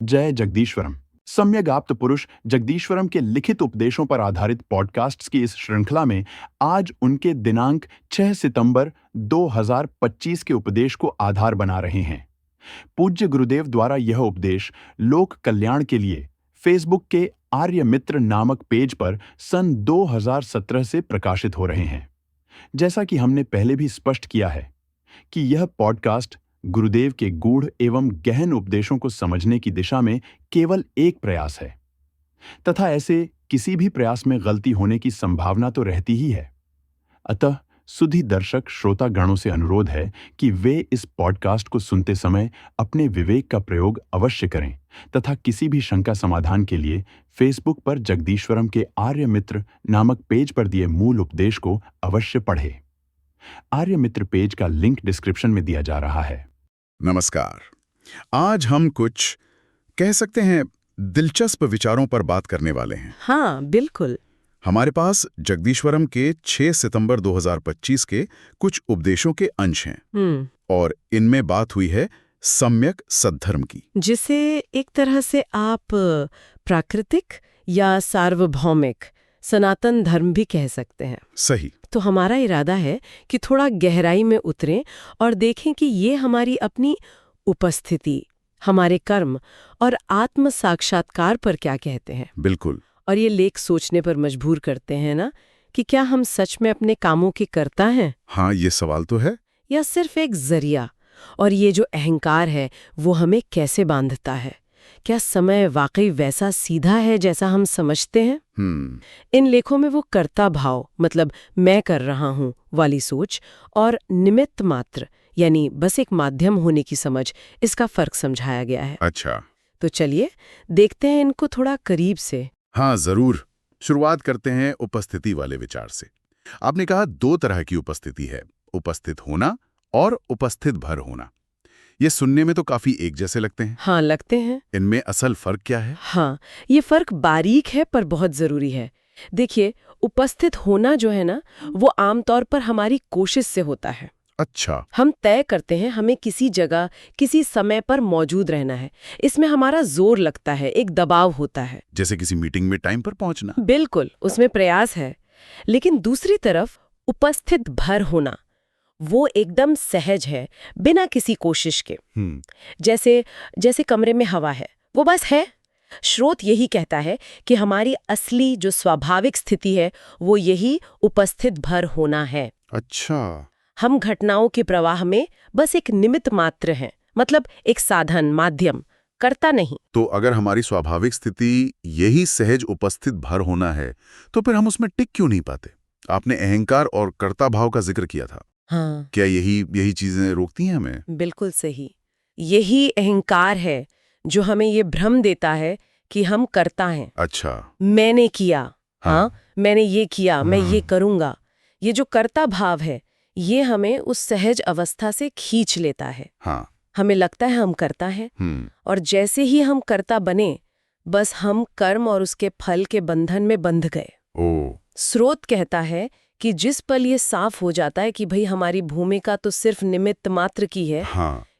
जय जगदीश्वरम। सम्यगाप्त पुरुष जगदीश्वरम के लिखित उपदेशों पर आधारित पॉडकास्ट्स की इस श्रृंखला में आज उनके दिनांक 6 सितंबर 2025 के उपदेश को आधार बना रहे हैं। पूज्य गुरुदेव द्वारा यह उपदेश लोक कल्याण के लिए फेसबुक के आर्य मित्र नामक पेज पर सन 2017 से प्रकाशित हो रहे हैं। जैसा कि हमने पहले भी स्पष्ट किया है कि यह पॉडकास्ट गुरुदेव के गूढ़ एवं गहन उपदेशों को समझने की दिशा में केवल एक प्रयास है तथा ऐसे किसी भी प्रयास में गलती होने की संभावना तो रहती ही है। अतः सुधी दर्शक श्रोता गणों से अनुरोध है कि वे इस पॉडकास्ट को सुनते समय अपने विवेक का प्रयोग अवश्य करें तथा किसी भी शंका समाधान के लिए फेसबुक पर जगदीश्वरम के आर्य मित्र नामक पेज पर दिए मूल उपदेश को अवश्य पढ़ें। आर्य मित्र पेज का लिंक डिस्क्रिप्शन में दिया जा रहा है। नमस्कार। आज हम कुछ कह सकते हैं दिलचस्प विचारों पर बात करने वाले हैं। हाँ, बिल्कुल। हमारे पास जगदीश्वरम के 6 सितंबर 2025 के कुछ उपदेशों के अंश हैं और इनमें बात हुई है सम्यक सद्धर्म की, जिसे एक तरह से आप प्राकृतिक या सार्वभौमिक सनातन धर्म भी कह सकते हैं। सही। तो हमारा इरादा है कि थोड़ा गहराई में उतरें और देखें कि ये हमारी अपनी उपस्थिति, हमारे कर्म और आत्म साक्षात्कार पर क्या कहते हैं। बिल्कुल। और ये लेख सोचने पर मजबूर करते हैं ना कि क्या हम सच में अपने कामों के कर्ता हैं? हाँ, ये सवाल तो है। या सिर्फ एक जरिया? और ये जो अहंकार है वो हमें कैसे बांधता है? क्या समय वाकई वैसा सीधा है जैसा हम समझते हैं? इन लेखों में वो कर्ता भाव, मतलब मैं कर रहा हूँ वाली सोच, और निमित्त मात्र यानी बस एक माध्यम होने की समझ, इसका फर्क समझाया गया है। अच्छा, तो चलिए देखते हैं इनको थोड़ा करीब से। हाँ, जरूर। शुरुआत करते हैं उपस्थिति वाले विचार से। आपने कहा दो तरह की उपस्थिति है, उपस्थित होना और उपस्थित भर होना। ये सुनने में तो काफी एक जैसे लगते हैं। हाँ, लगते हैं। इनमें असल फर्क क्या है? हाँ, ये फर्क बारीक है पर बहुत जरूरी है। देखिए, उपस्थित होना जो है ना, वो आमतौर पर हमारी कोशिश से होता है। अच्छा। हम तय करते हैं हमें किसी जगह किसी समय पर मौजूद रहना है। इसमें हमारा जोर लगता है, एक दबाव होता है। जैसे किसी मीटिंग में टाइम पर पहुंचना। बिल्कुल, उसमें प्रयास है। लेकिन दूसरी तरफ उपस्थित भर होना, वो एकदम सहज है, बिना किसी कोशिश के। जैसे कमरे में हवा है, वो बस है। स्रोत यही कहता है कि हमारी असली जो स्वाभाविक स्थिति है वो यही उपस्थित भर होना है। अच्छा। हम घटनाओं के प्रवाह में बस एक निमित्त मात्र हैं, मतलब एक साधन, माध्यम, कर्ता नहीं। तो अगर हमारी स्वाभाविक स्थिति यही सहज उपस्थित भर होना है, तो फिर हम उसमें टिक क्यों नहीं पाते? आपने अहंकार और कर्ता भाव का जिक्र किया था। हाँ। क्या यही चीजें रोकती हैं हमें? बिल्कुल सही। यही अहंकार है जो हमें ये भ्रम देता है कि हम कर्ता हैं। अच्छा। मैंने किया, हाँ, मैंने ये किया, मैं ये करूंगा। ये जो कर्ता भाव है, ये हमें उस सहज अवस्था से खींच लेता है। हाँ। हमें लगता है हम कर्ता हैं, और जैसे ही हम कर्ता बने, बस हम कर्म और उसके फल के बंधन में बंध गए। स्रोत कहता है कि जिस पल ये साफ हो जाता है कि भाई हमारी भूमिका तो सिर्फ निमित्त मात्र की है,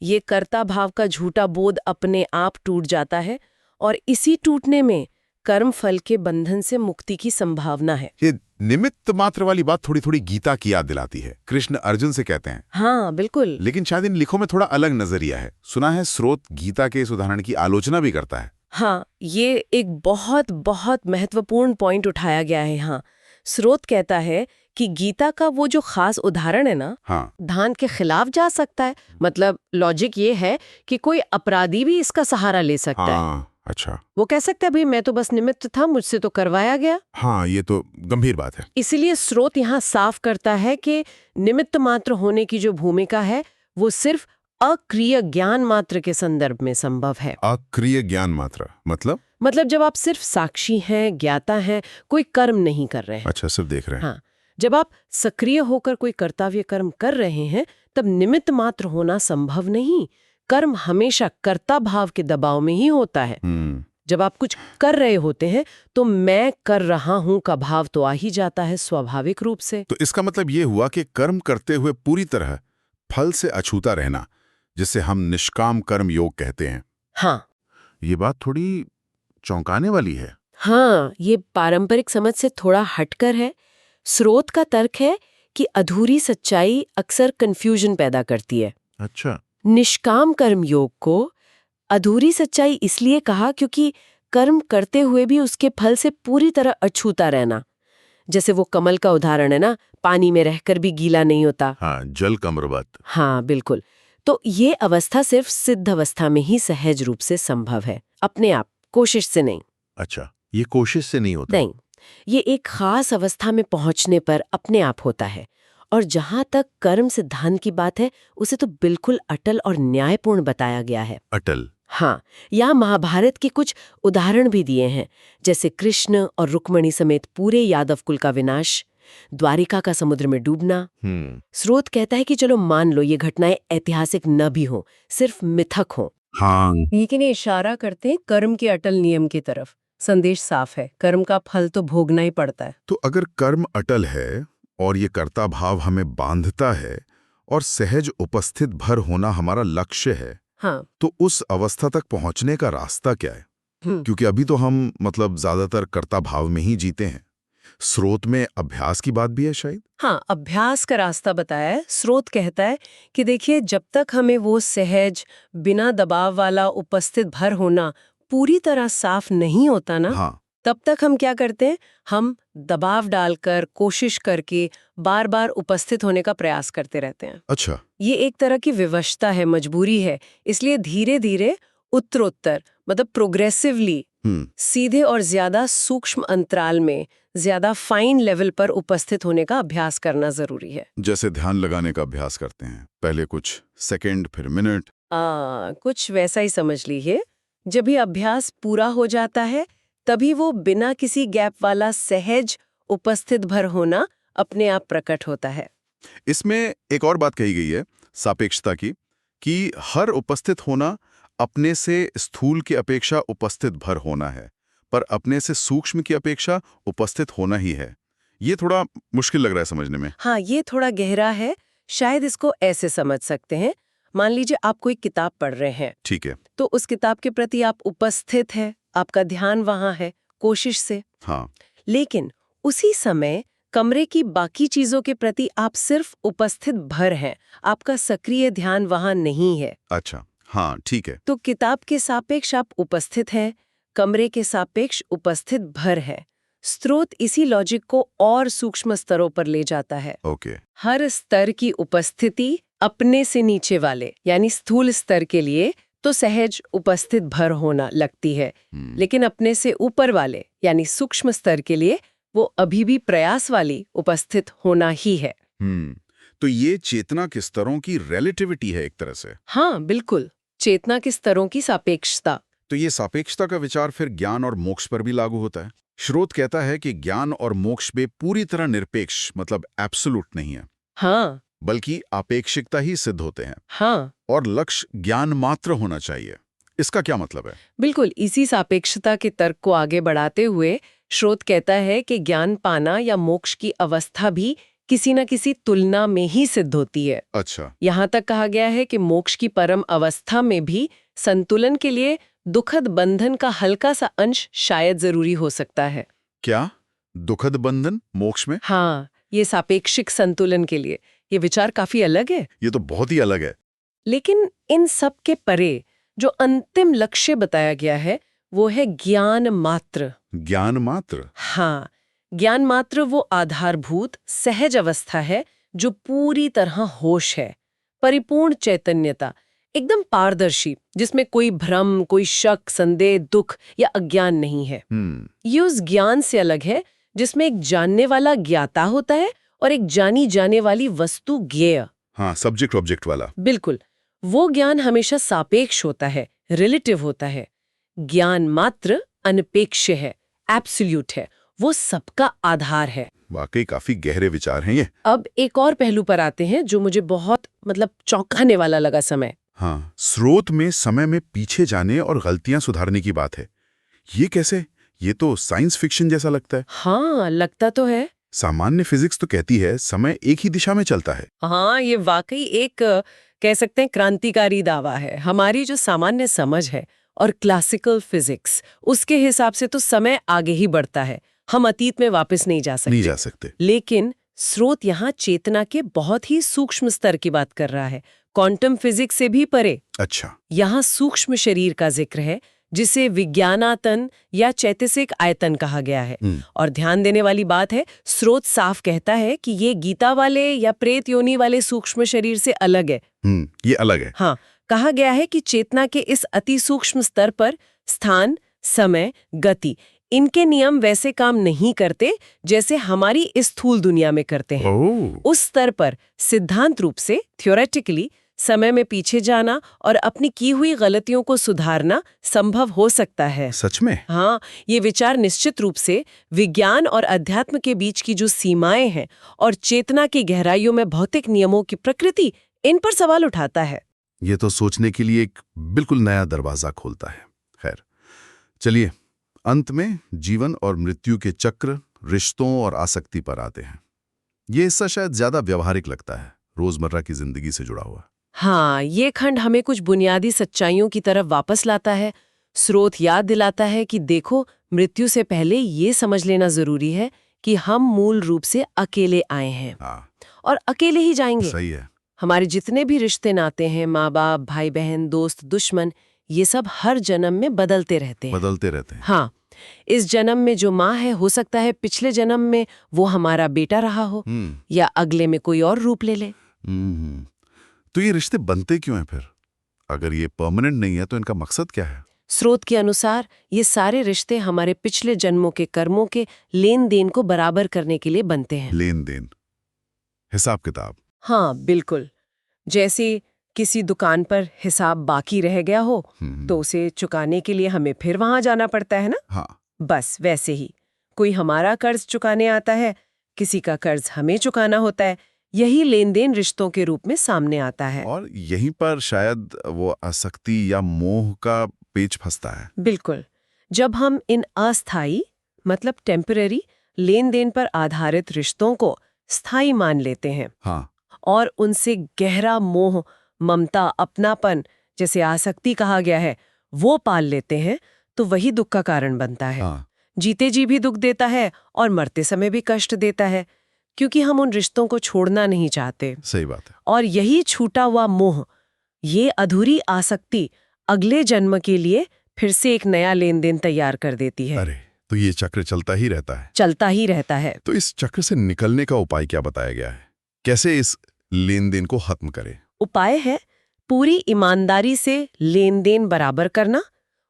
ये कर्ता भाव का झूठा बोध अपने आप टूट जाता है, और इसी टूटने में कर्म फल के बंधन से मुक्ति की संभावना है। ये निमित्त मात्र वाली बात थोड़ी थोड़ी गीता की याद दिलाती है। कृष्ण अर्जुन से कहते हैं। हाँ, बिल्कुल। लेकिन शायद इन लिखों में थोड़ा अलग नजरिया है। सुना है स्रोत गीता के इस उदाहरण की आलोचना भी करता है। हाँ, ये एक बहुत बहुत महत्वपूर्ण पॉइंट उठाया गया है। हाँ, स्रोत कहता है कि गीता का वो जो खास उदाहरण है ना, धान के खिलाफ जा सकता है। मतलब लॉजिक ये है कि कोई अपराधी भी इसका सहारा ले सकता है। अच्छा। वो कह सकता है भाई मैं तो बस निमित्त था, मुझसे तो करवाया गया। हाँ, ये तो गंभीर बात है। इसीलिए स्रोत यहाँ साफ करता है कि निमित्त मात्र होने की जो भूमिका है वो सिर्फ अक्रिय ज्ञान मात्र के संदर्भ में संभव है। अक्रिय ज्ञान मात्र मतलब जब आप सिर्फ साक्षी हैं, ज्ञाता हैं, कोई कर्म नहीं कर रहे हैं। अच्छा, सिर्फ देख रहे हैं। हाँ, जब आप सक्रिय होकर कोई कर्तव्य कर्म कर रहे हैं, तब निमित्त मात्र होना संभव नहीं। कर्म हमेशा कर्ता भाव के दबाव में ही होता है। जब आप कुछ कर रहे होते हैं तो मैं कर रहा हूं का भाव तो आ ही जाता है स्वाभाविक रूप से। तो इसका मतलब ये हुआ कि कर्म करते हुए पूरी तरह फल से अछूता रहना, जिसे हम निष्काम कर्म योग कहते हैं। हाँ, ये बात थोड़ी चौंकाने वाली है। हाँ, ये पारंपरिक समझ से थोड़ा हटकर है। स्रोत का तर्क है कि अधूरी सच्चाई अक्सर कंफ्यूजन पैदा करती है। अच्छा। निष्काम कर्म योग को अधूरी सच्चाई इसलिए कहा क्योंकि कर्म करते हुए भी उसके फल से पूरी तरह अछूता रहना। जैसे वो कमल का उदाहरण है ना, पानी में रहकर भी गीला नहीं होता। हाँ, जल कमरवत। हाँ, बिल्कुल। तो ये अवस्था सिर्फ सिद्ध अवस्था में ही सहज रूप से संभव है, अपने आप, कोशिश से नहीं। अच्छा, ये कोशिश से नहीं होता। नहीं, ये एक खास अवस्था में पहुंचने पर अपने आप होता है। और जहां तक कर्म सिद्धांत की बात है, उसे तो बिल्कुल अटल और न्यायपूर्ण बताया गया है। अटल। हाँ, यहाँ महाभारत के कुछ उदाहरण भी दिए हैं, जैसे कृष्ण और रुक्मणी समेत पूरे यादव कुल का विनाश, द्वारिका का समुद्र में डूबना। स्रोत कहता है कि चलो मान लो ये घटनाएं ऐतिहासिक न भी हों, सिर्फ मिथक हों। हाँ। लेकिन ये इशारा करते हैं कर्म के अटल नियम की तरफ। संदेश साफ है, कर्म का फल तो भोगना ही पड़ता है। तो अगर कर्म अटल है और ये कर्ता भाव हमें बांधता है और सहज उपस्थित भर होना हमारा लक्ष्य है, हाँ। तो उस अवस्था तक पहुंचने का रास्ता क्या है? क्योंकि अभी तो हम ज्यादातर कर्ता भाव में ही जीते हैं। स्रोत में अभ्यास की बात भी है शायद। हाँ, अभ्यास का रास्ता बताया है। स्रोत कहता है कि देखिए, जब तक हमें वो सहज, बिना दबाव वाला उपस्थित भर होना पूरी तरह साफ नहीं होता ना, हाँ। तब तक हम क्या करते हैं, हम दबाव डालकर, कोशिश करके बार बार उपस्थित होने का प्रयास करते रहते हैं। अच्छा। ये एक तरह की विवशता है, मजबूरी है। इसलिए धीरे धीरे, उत्तरोत्तर, मतलब प्रोग्रेसिवली, सीधे और ज्यादा सूक्ष्म अंतराल में, ज्यादा फाइन लेवल पर उपस्थित होने का अभ्यास करना जरूरी है। जैसे ध्यान लगाने का अभ्यास करते हैं, पहले कुछ सेकंड, फिर मिनट। कुछ वैसा ही समझ लीजिए। जब भी अभ्यास पूरा हो जाता है, तभी वो बिना किसी गैप वाला सहज उपस्थित भर होना अपने आप प्रकट होता है। इसमें एक और बात कही गई है सापेक्षता की, कि हर उपस्थित होना अपने से स्थूल की अपेक्षा उपस्थित भर होना है, पर अपने से सूक्ष्म की अपेक्षा उपस्थित होना ही है। ये थोड़ा मुश्किल लग रहा है समझने में। हाँ, ये थोड़ा गहरा है। शायद इसको ऐसे समझ सकते हैं, मान लीजिए आप कोई किताब पढ़ रहे हैं। ठीक है। तो उस किताब के प्रति आप उपस्थित हैं, आपका ध्यान वहां है, कोशिश से। हाँ। लेकिन उसी समय कमरे की बाकी चीजों के प्रति आप सिर्फ उपस्थित भर हैं, आपका सक्रिय ध्यान वहां नहीं है। अच्छा, हाँ, ठीक है। तो किताब के सापेक्ष आप उपस्थित हैं, कमरे के सापेक्ष उपस्थित भर है। स्रोत इसी लॉजिक को और सूक्ष्म स्तरों पर ले जाता है। ओके। हर स्तर की उपस्थिति अपने से नीचे वाले, यानी स्थूल स्तर के लिए तो सहज उपस्थित भर होना लगती है, लेकिन अपने से ऊपर वाले, यानी सूक्ष्म स्तर के लिए वो अभी भी प्रयास वाली उपस्थित होना ही है। तो ये चेतना के स्तरों की रिलेटिविटी है एक तरह से। हाँ, बिल्कुल, चेतना के स्तरों की सापेक्षता। तो ये सापेक्षता का विचार फिर ज्ञान और मोक्ष पर भी लागू होता है। स्रोत कहता है कि ज्ञान और मोक्ष भी पूरी तरह निरपेक्ष, मतलब एब्सोल्यूट नहीं है। हाँ, बल्कि आपेक्षिकता ही सिद्ध होते हैं। हाँ, और लक्ष्य ज्ञान मात्र होना चाहिए। इसका क्या मतलब है? बिल्कुल इसी सापेक्षता के तर्क को आगे बढ़ाते हुए स्रोत कहता है कि ज्ञान पाना या मोक्ष की अवस्था भी किसी न किसी तुलना में ही सिद्ध होती है। अच्छा। यहाँ तक कहा गया है कि मोक्ष की परम अवस्था में भी संतुलन के लिए दुखद बंधन का हल्का सा अंश शायद जरूरी हो सकता है। क्या दुखद बंधन मोक्ष में? हाँ, ये सापेक्षिक संतुलन के लिए ये विचार काफी अलग है। ये तो बहुत ही अलग है। लेकिन इन सब के परे जो अंतिम लक्ष्य बताया गया है वो है ज्ञान मात्र। ज्ञान मात्र? हाँ, ज्ञान मात्र वो आधारभूत सहज अवस्था है जो पूरी तरह होश है, परिपूर्ण चैतन्यता, एकदम पारदर्शी, जिसमें कोई भ्रम, कोई शक, संदेह, दुख या अज्ञान नहीं है। ये उस ज्ञान से अलग है जिसमें एक जानने वाला ज्ञाता होता है और एक जानी जाने वाली वस्तु ज्ञेय। हाँ, सब्जेक्ट ऑब्जेक्ट वाला। बिल्कुल, वो ज्ञान हमेशा सापेक्ष होता है, रिलेटिव होता है। ज्ञान मात्र अनपेक्ष है, एब्सोल्यूट है, वो सबका आधार है। वाकई काफी गहरे विचार हैं ये। अब एक और पहलू पर आते हैं जो मुझे बहुत चौंकाने वाला लगा समय। हाँ, स्रोत में समय में पीछे जाने और गलतियां सुधारने की बात है। ये कैसे? ये तो साइंस फिक्शन जैसा लगता है। हाँ, लगता तो है। सामान्य फिजिक्स तो कहती है समय एक ही दिशा में चलता है। हाँ, ये वाकई एक कह सकते हैं क्रांतिकारी दावा है। हमारी जो सामान्य समझ है और क्लासिकल फिजिक्स, उसके हिसाब से तो समय आगे ही बढ़ता है, हम अतीत में वापस नहीं जा सकते। लेकिन स्रोत यहाँ चेतना के बहुत ही सूक्ष्म स्तर की बात कर रहा है, क्वांटम फिजिक्स से भी परे। अच्छा। यहाँ सूक्ष्म शरीर का जिक्र है, जिसे विज्ञानातन या चैतसिक आयतन कहा गया है। और ध्यान देने वाली बात है, स्रोत साफ कहता है कि ये गीता वाले या प्रेत योनि वाले सूक्ष्म शरीर से अलग है। ये अलग है। हाँ, कहा गया है कि चेतना के इस अति सूक्ष्म स्तर पर स्थान, समय, गति, इनके नियम वैसे काम नहीं करते जैसे हमारी इस स्थूल दुनिया में करते हैं। उस स्तर पर सिद्धांत रूप से, थ्योरेटिकली, समय में पीछे जाना और अपनी की हुई गलतियों को सुधारना संभव हो सकता है। सच में? हाँ, ये विचार निश्चित रूप से विज्ञान और अध्यात्म के बीच की जो सीमाएं हैं और चेतना की गहराइयों में भौतिक नियमों की प्रकृति, इन पर सवाल उठाता है। ये तो सोचने के लिए एक बिल्कुल नया दरवाजा खोलता है। खैर, चलिए अंत में जीवन और मृत्यु के चक्र, रिश्तों और आसक्ति पर आते हैं। ये हिस्सा शायद ज्यादा व्यवहारिक लगता है, रोजमर्रा की जिंदगी से जुड़ा हुआ। हाँ, ये खंड हमें कुछ बुनियादी सच्चाइयों की तरफ वापस लाता है। स्रोत याद दिलाता है कि देखो, मृत्यु से पहले ये समझ लेना जरूरी है कि हम मूल रूप से अकेले आए हैं और अकेले ही जाएंगे। सही है। हमारे जितने भी रिश्ते नाते हैं, माँ बाप, भाई बहन, दोस्त, दुश्मन, ये सब हर जन्म में बदलते रहते हैं। हाँ, इस जन्म में जो माँ है, हो सकता है पिछले जन्म में वो हमारा बेटा रहा हो या अगले में कोई और रूप ले ले। तो ये रिश्ते बनते क्यों हैं फिर? अगर ये परमानेंट नहीं है तो इनका मकसद क्या है? स्रोत के अनुसार ये सारे रिश्ते हमारे पिछले जन्मों के कर्मों के लेन देन को बराबर करने के लिए बनते हैं। लेन देन, हिसाब किताब। हाँ, बिल्कुल। जैसे किसी दुकान पर हिसाब बाकी रह गया हो तो उसे चुकाने के लिए हमें फिर वहां जाना पड़ता है ना। हाँ। बस वैसे ही कोई हमारा कर्ज चुकाने आता है, किसी का कर्ज हमें चुकाना होता है। यही लेन देन रिश्तों के रूप में सामने आता है। और यहीं पर शायद वो आसक्ति या मोह का पेच फंसता है। बिल्कुल। जब हम इन अस्थायी, मतलब टेम्पररी, लेन देन पर आधारित रिश्तों को स्थायी मान लेते हैं, हाँ, और उनसे गहरा मोह, ममता, अपनापन, जैसे आसक्ति कहा गया है, वो पाल लेते हैं, तो वही दुख का कारण बनता है। हाँ। जीते जी भी दुख देता है और मरते समय भी कष्ट देता है, क्योंकि हम उन रिश्तों को छोड़ना नहीं चाहते। सही बात है। और यही छूटा हुआ मोह, ये अधूरी आसक्ति अगले जन्म के लिए फिर से एक नया लेन देन तैयार कर देती है। अरे, तो ये चक्र चलता ही रहता है। तो इस चक्र से निकलने का उपाय क्या बताया गया है? कैसे इस लेन देन को खत्म करें? उपाय है पूरी ईमानदारी से लेन देन बराबर करना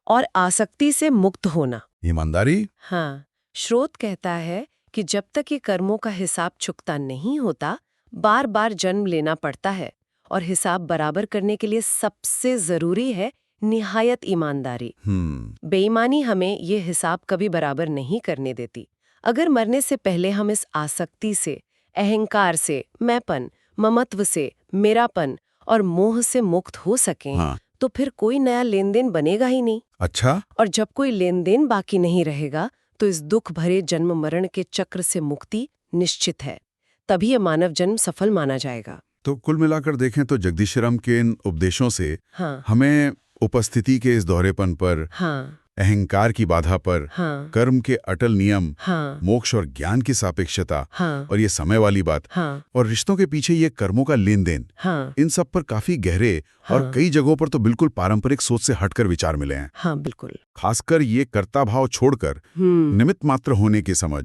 और आसक्ति से मुक्त होना। ईमानदारी? हाँ, स्रोत कहता है कि जब तक ये कर्मों का हिसाब चुकता नहीं होता, बार बार जन्म लेना पड़ता है। और हिसाब बराबर करने के लिए सबसे जरूरी है निहायत ईमानदारी। बेईमानी हमें ये हिसाब कभी बराबर नहीं करने देती। अगर मरने से पहले हम इस आसक्ति से, अहंकार से, मैंपन, ममत्व से, मेरापन और मोह से मुक्त हो सकें, तो फिर कोई नया लेन देन बनेगा ही नहीं। अच्छा। और जब कोई लेन देन बाकी नहीं रहेगा, तो इस दुख भरे जन्म मरण के चक्र से मुक्ति निश्चित है। तभी ये मानव जन्म सफल माना जाएगा। तो कुल मिलाकर देखें तो जगदीश्वरम के इन उपदेशों से हमें उपस्थिति के इस दोहरेपन पर, अहंकार की बाधा पर, कर्म के अटल नियम, मोक्ष और ज्ञान की सापेक्षता, और ये समय वाली बात, और रिश्तों के पीछे ये कर्मों का लेन देन, इन सब पर काफी गहरे और कई जगहों पर तो बिल्कुल पारंपरिक सोच से हटकर विचार मिले हैं। हाँ, बिल्कुल। खासकर ये कर्ता भाव छोड़कर निमित्त मात्र होने की समझ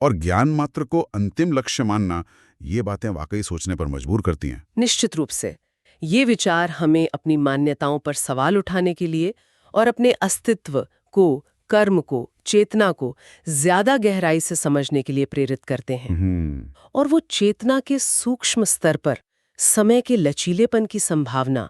और ज्ञान मात्र को अंतिम लक्ष्य मानना, ये बातें वाकई सोचने पर मजबूर करती हैं। निश्चित रूप से ये विचार हमें अपनी मान्यताओं पर सवाल उठाने के लिए और अपने अस्तित्व को, कर्म को, चेतना को ज्यादा गहराई से समझने के लिए प्रेरित करते हैं। और वो चेतना के सूक्ष्म स्तर पर समय के लचीलेपन की संभावना,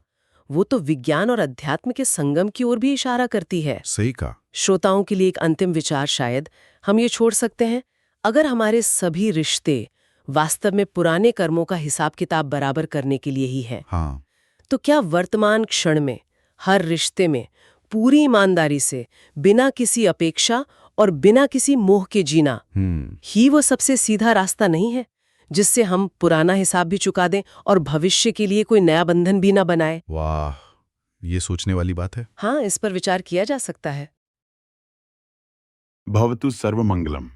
वो तो विज्ञान और अध्यात्म के संगम की ओर भी इशारा करती है। सही कहा। श्रोताओं के लिए एक अंतिम विचार शायद हम ये छोड़ सकते हैं, अगर हमारे सभी रिश्ते वास्तव में पुराने कर्मों का हिसाब किताब बराबर करने के लिए ही है, तो क्या वर्तमान क्षण में हर रिश्ते में पूरी ईमानदारी से, बिना किसी अपेक्षा और बिना किसी मोह के जीना ही वो सबसे सीधा रास्ता नहीं है, जिससे हम पुराना हिसाब भी चुका दें और भविष्य के लिए कोई नया बंधन भी ना बनाए? वाह, ये सोचने वाली बात है। हाँ, इस पर विचार किया जा सकता है। भवतु सर्वमंगलम।